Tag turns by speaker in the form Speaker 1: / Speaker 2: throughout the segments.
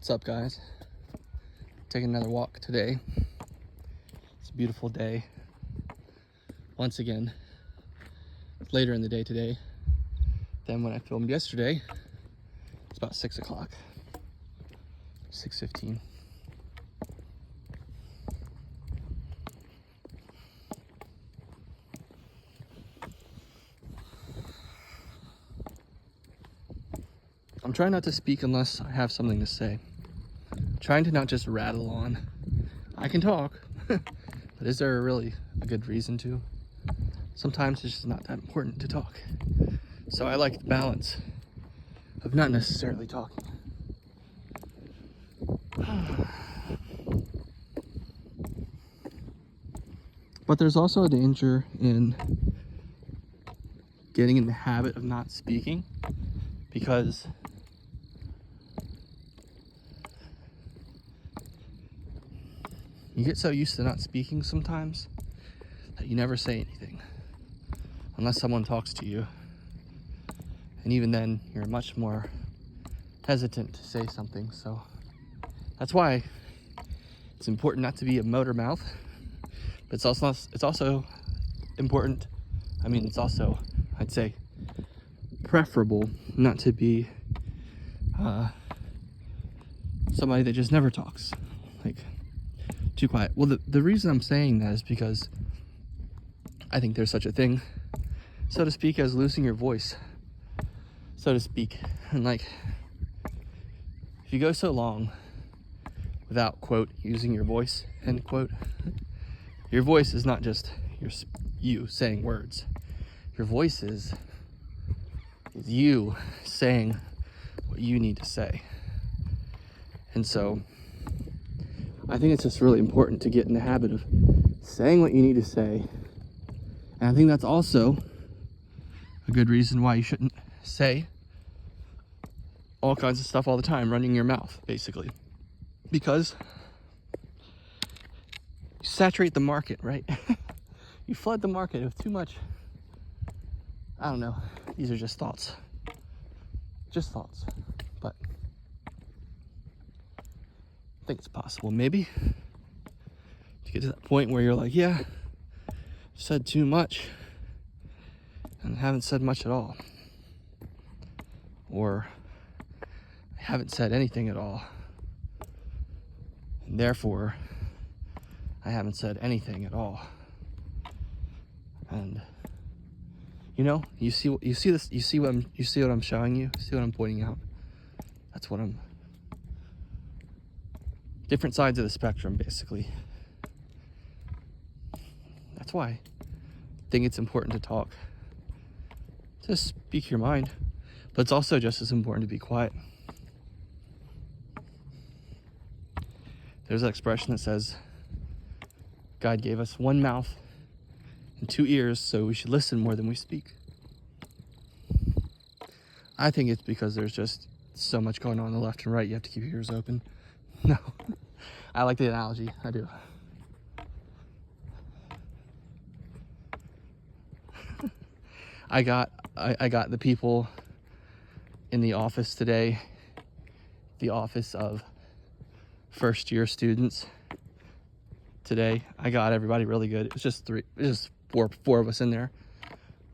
Speaker 1: What's up, guys? Taking another walk today. It's a beautiful day. Once again, it's later in the day today than when I filmed yesterday. It's about 6 o'clock, 6:15. I'm trying not to speak unless I have something to say. Trying to not just rattle on. I can talk, but is there really a good reason to? Sometimes it's just not that important to talk. So I like the balance of not necessarily talking. But there's also a danger in getting in the habit of not speaking, because you get so used to not speaking sometimes that you never say anything unless someone talks to you. And even then, you're much more hesitant to say something. So that's why it's important not to be a motor mouth. But it's also important. It's also, I'd say, preferable not to be somebody that just never talks, like too quiet. Well, the reason I'm saying that is because I think there's such a thing, so to speak, as losing your voice, so to speak. And like, if you go so long without, quote, using your voice, end quote, your voice is not just you saying words. Your voice is you saying what you need to say. And so I think it's just really important to get in the habit of saying what you need to say. And I think that's also a good reason why you shouldn't say all kinds of stuff all the time, running your mouth, basically. Because you saturate the market, right? You flood the market with too much. I don't know. These are just thoughts. Just thoughts. But I think it's possible, maybe, to get to that point where you're like, yeah, I've said too much and haven't said much at all. Or I haven't said anything at all. And therefore, I haven't said anything at all. And you see what I'm showing you, see what I'm pointing out. That's what I'm different sides of the spectrum, basically. That's why I think it's important to talk, to speak your mind, but it's also just as important to be quiet. There's an expression that says God gave us one mouth and two ears, so we should listen more than we speak. I think it's because there's just so much going on the left and right, you have to keep your ears open. No, I like the analogy, I do. I got the people in the office today, the office of first year students today. I got everybody really good. It was just four of us in there,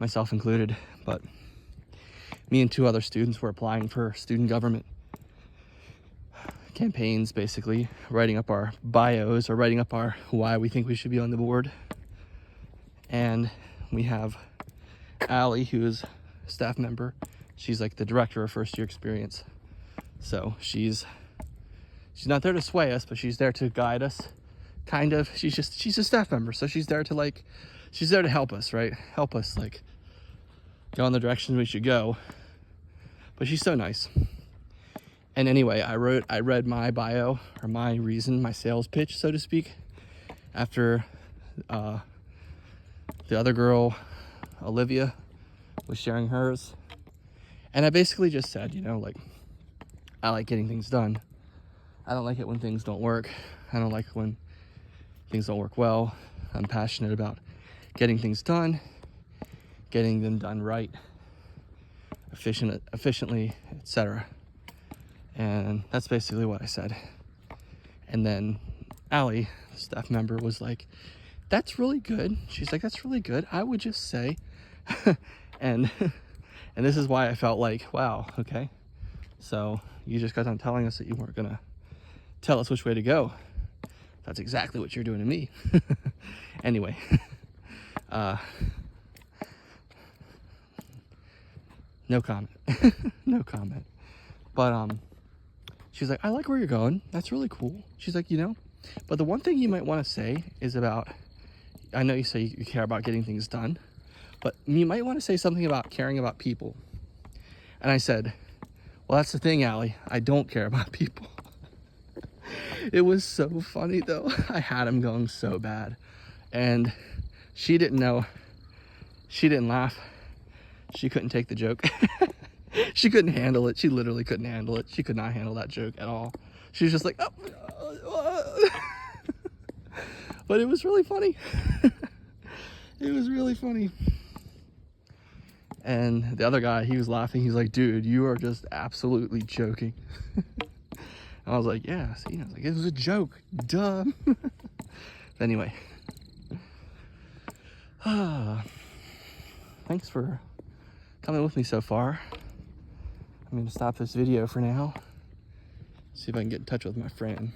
Speaker 1: myself included, but me and two other students were applying for student government campaigns, basically writing up our bios or writing up our why we think we should be on the board. And we have Allie, who is a staff member. She's like the director of first year experience. So she's not there to sway us, but she's there to guide us, kind of. She's a staff member, so she's there to help us, right? Help us like go in the direction we should go. But she's so nice. And anyway, I read my bio, or my reason, my sales pitch, so to speak, after the other girl, Olivia, was sharing hers. And I basically just said, I like getting things done. I don't like it when things don't work. I don't like when things don't work well. I'm passionate about getting things done, getting them done right, efficiently, etc. And that's basically what I said. And then Allie, the staff member, was like, that's really good. She's like, that's really good. I would just say, and this is why I felt like, wow, okay. So you just got done telling us that you weren't gonna tell us which way to go. That's exactly what you're doing to me. Anyway, no comment. No comment. But she's like, I like where you're going. That's really cool. She's like, you know, but the one thing you might want to say is about, I know you say you care about getting things done, but you might want to say something about caring about people. And I said, well, that's the thing, Allie. I don't care about people. It was so funny though. I had him going so bad. And she didn't know. She didn't laugh. She couldn't take the joke. She couldn't handle it. She literally couldn't handle it. She could not handle that joke at all. She was just like, oh. But it was really funny. It was really funny. And the other guy, he was laughing. He's like, dude, you are just absolutely joking. I was like, yeah, see, I was like, it was a joke, duh. Anyway. Thanks for coming with me so far. I'm gonna stop this video for now. See if I can get in touch with my friend.